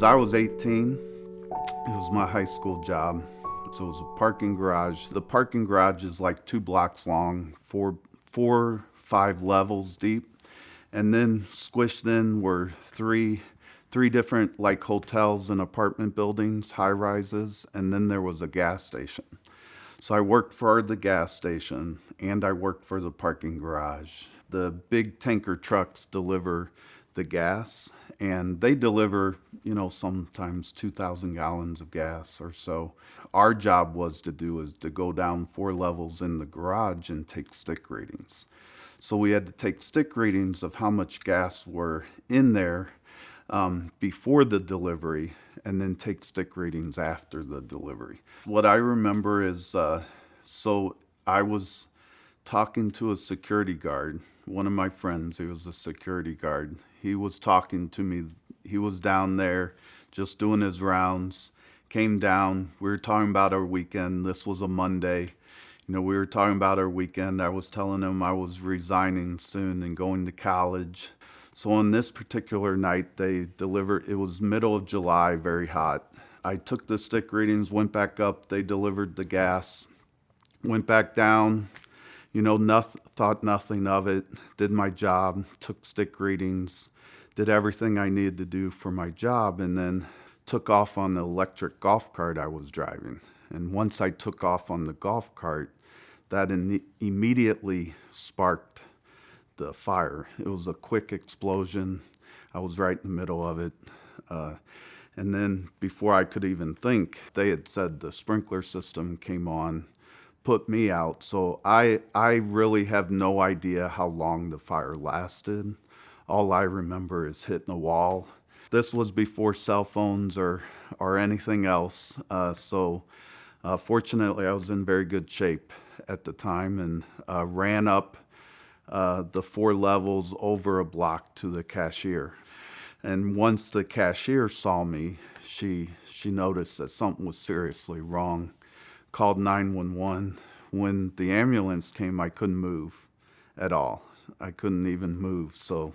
I was 18. It was my high school job. So it was a parking garage. The parking garage is like 2 blocks long, five levels deep. And then squished in were three different like hotels and apartment buildings, high rises, and then there was a gas station. So I worked for the gas station and I worked for the parking garage. The big tanker trucks deliver the gas, and they deliver, sometimes 2,000 gallons of gas or so. Our job was to go down 4 levels in the garage and take stick readings. So we had to take stick readings of how much gas were in there before the delivery, and then take stick readings after the delivery. What I remember is, so I was talking to a security guard, one of my friends. He was a security guard. He was talking to me. He was down there just doing his rounds, came down. We were talking about our weekend. This was a Monday. We were talking about our weekend. I was telling him I was resigning soon and going to college. So on this particular night, they delivered, it was middle of July, very hot. I took the stick readings, went back up, they delivered the gas, went back down, thought nothing of it, did my job, took stick readings, did everything I needed to do for my job, and then took off on the electric golf cart I was driving. And once I took off on the golf cart, that immediately sparked the fire. It was a quick explosion. I was right in the middle of it. And then before I could even think, they had said the sprinkler system came on, put me out. So I really have no idea how long the fire lasted. All I remember is hitting a wall. This was before cell phones or anything else. So fortunately, I was in very good shape at the time, and ran up the 4 levels over a block to the cashier. And once the cashier saw me, she noticed that something was seriously wrong, called 911. When the ambulance came, I couldn't move at all. I couldn't even move. So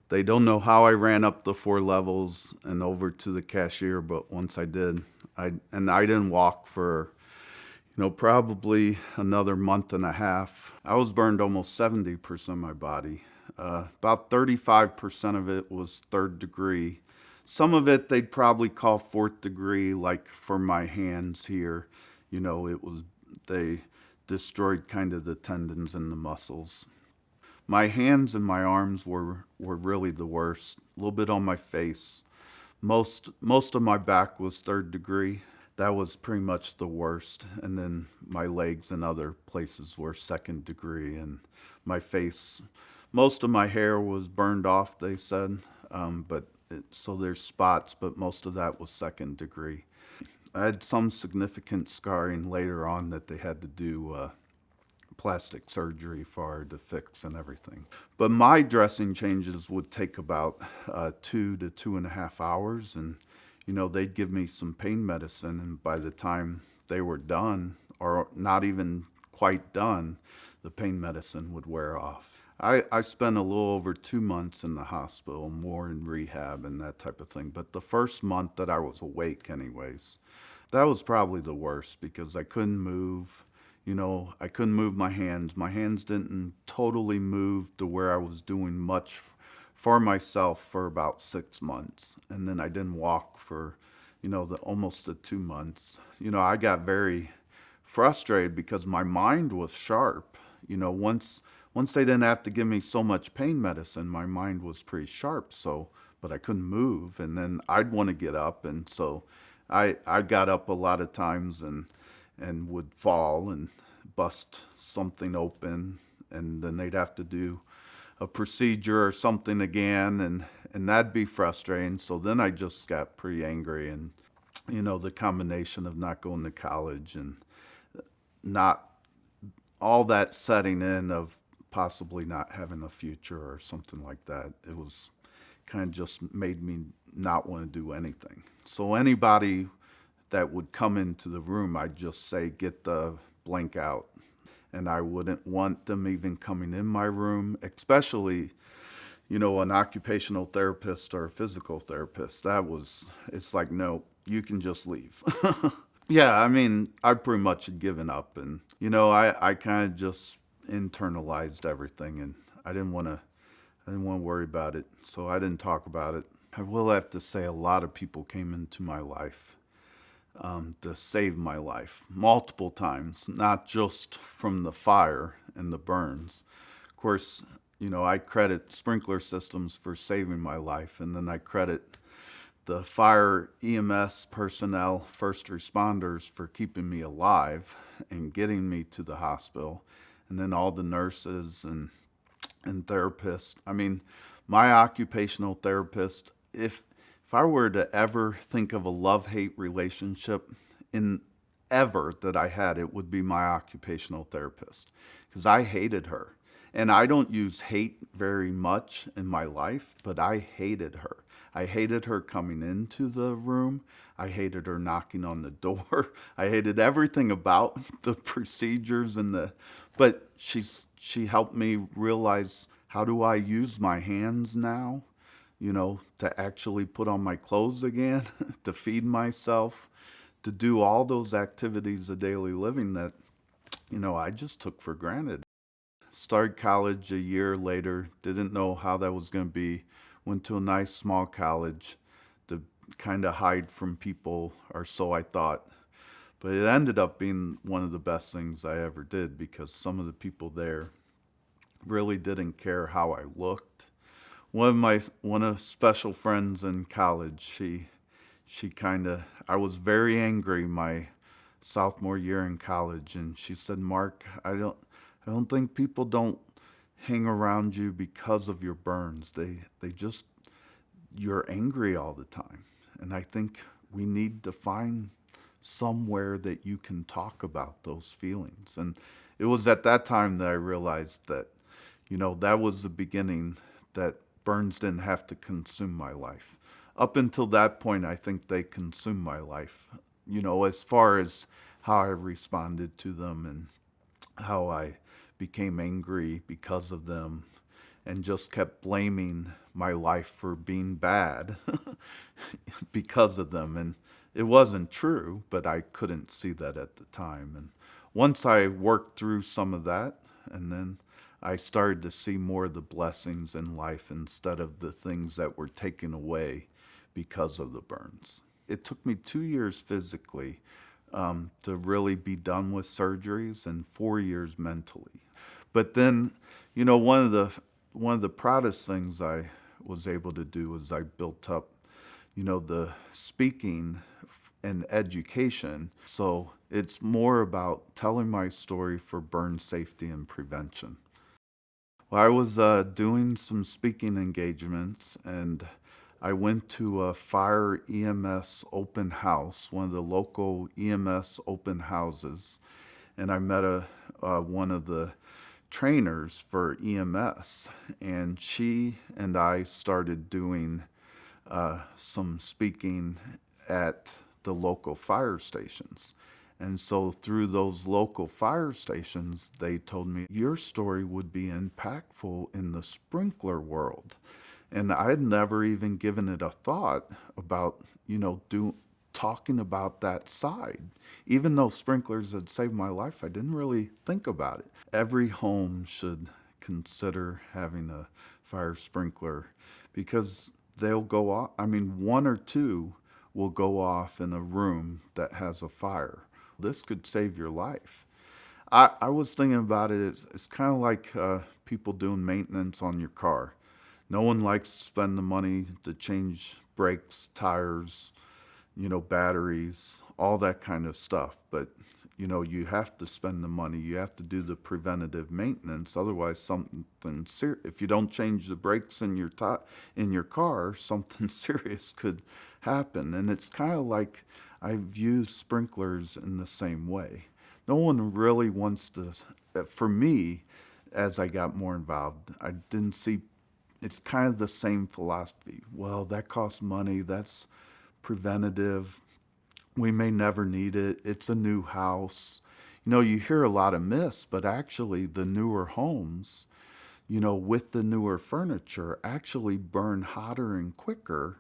they don't know how I ran up the 4 levels and over to the cashier, but once I did, I didn't walk for probably another month and a half. I was burned almost 70% of my body. About 35% of it was 3rd degree. Some of it they'd probably call 4th degree, like for my hands here. They destroyed kind of the tendons and the muscles. My hands and my arms were really the worst. A little bit on my face. Most of my back was 3rd degree. That was pretty much the worst. And then my legs and other places were 2nd degree. And my face, most of my hair was burned off, they said. So there's spots, but most of that was 2nd degree. I had some significant scarring later on that they had to do plastic surgery for to fix and everything. But my dressing changes would take about 2 to 2.5 hours, and they'd give me some pain medicine, and by the time they were done, or not even quite done, the pain medicine would wear off. I spent a little over 2 months in the hospital, more in rehab and that type of thing. But the first month that I was awake anyways, that was probably the worst because I couldn't move. I couldn't move my hands. My hands didn't totally move to where I was doing much for myself for about 6 months. And then I didn't walk for, almost the 2 months. I got very frustrated because my mind was sharp. Once they didn't have to give me so much pain medicine, my mind was pretty sharp. But I couldn't move, and then I'd want to get up. And so I got up a lot of times and would fall and bust something open, and then they'd have to do a procedure or something again, and that'd be frustrating. So then I just got pretty angry, and the combination of not going to college and not all that setting in of possibly not having a future or something like that, it was kind of just made me not want to do anything. So anybody that would come into the room, I'd just say, get the blank out. And I wouldn't want them even coming in my room, especially, an occupational therapist or a physical therapist. It's like, no, you can just leave. Yeah, I mean, I pretty much had given up, and I kind of just internalized everything, and I didn't want to I didn't want to worry about it, so I didn't talk about it. I will have to say a lot of people came into my life to save my life multiple times, not just from the fire and the burns. Of course, I credit sprinkler systems for saving my life, and then I credit the fire EMS personnel, first responders, for keeping me alive and getting me to the hospital, and then all the nurses and therapists. I mean, my occupational therapist, if I were to ever think of a love-hate relationship in ever that I had, it would be my occupational therapist, because I hated her. And I don't use hate very much in my life, but I hated her. I hated her coming into the room. I hated her knocking on the door. I hated everything about the procedures but she helped me realize, how do I use my hands now? To actually put on my clothes again, to feed myself, to do all those activities of daily living that, I just took for granted. Started college a year later, didn't know how that was going to be. Went to a nice small college to kind of hide from people, or so I thought. But it ended up being one of the best things I ever did, because some of the people there really didn't care how I looked. One of special friends in college, she kind of, I was very angry my sophomore year in college, and she said, "Mark, I don't think people don't hang around you because of your burns. They just, you're angry all the time. And I think we need to find somewhere that you can talk about those feelings." And it was at that time that I realized that, that was the beginning, that burns didn't have to consume my life. Up until that point, I think they consumed my life, as far as how I responded to them, and how I became angry because of them, and just kept blaming my life for being bad because of them. And it wasn't true, but I couldn't see that at the time. And once I worked through some of that, and then I started to see more of the blessings in life instead of the things that were taken away because of the burns. It took me 2 years physically to really be done with surgeries, and 4 years mentally. But then, one of the proudest things I was able to do is I built up, the speaking and education. So it's more about telling my story for burn safety and prevention. Well, I was doing some speaking engagements, and I went to a fire EMS open house, one of the local EMS open houses, and I met one of the trainers for EMS, and she and I started doing some speaking at the local fire stations. And so through those local fire stations, they told me, your story would be impactful in the sprinkler world. And I had never even given it a thought about, talking about that side. Even though sprinklers had saved my life, I didn't really think about it. Every home should consider having a fire sprinkler, because they'll go off. I mean, one or two will go off in a room that has a fire. This could save your life. I was thinking about it. It's kind of like people doing maintenance on your car. No one likes to spend the money to change brakes, tires, batteries, all that kind of stuff. But, you have to spend the money. You have to do the preventative maintenance. Otherwise, if you don't change the brakes in your car, something serious could happen. And it's kind of like, I view sprinklers in the same way. No one really wants to, for me, as I got more involved, I didn't see, it's kind of the same philosophy. Well, that costs money. That's preventative. We may never need it. It's a new house. You hear a lot of myths, but actually the newer homes, with the newer furniture actually burn hotter and quicker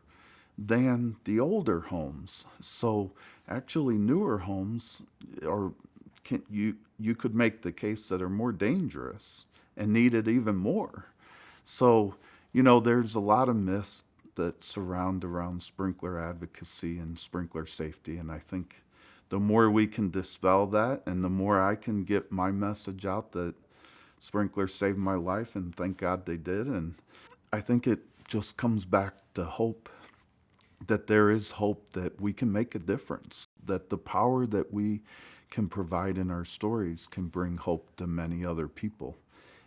than the older homes. So actually newer homes are you could make the case that are more dangerous and need it even more. So, there's a lot of myths that surround around sprinkler advocacy and sprinkler safety. And I think the more we can dispel that and the more I can get my message out that sprinklers saved my life and thank God they did. And I think it just comes back to hope, that there is hope that we can make a difference, that the power that we can provide in our stories can bring hope to many other people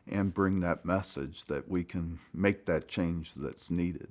and bring that message that we can make that change that's needed.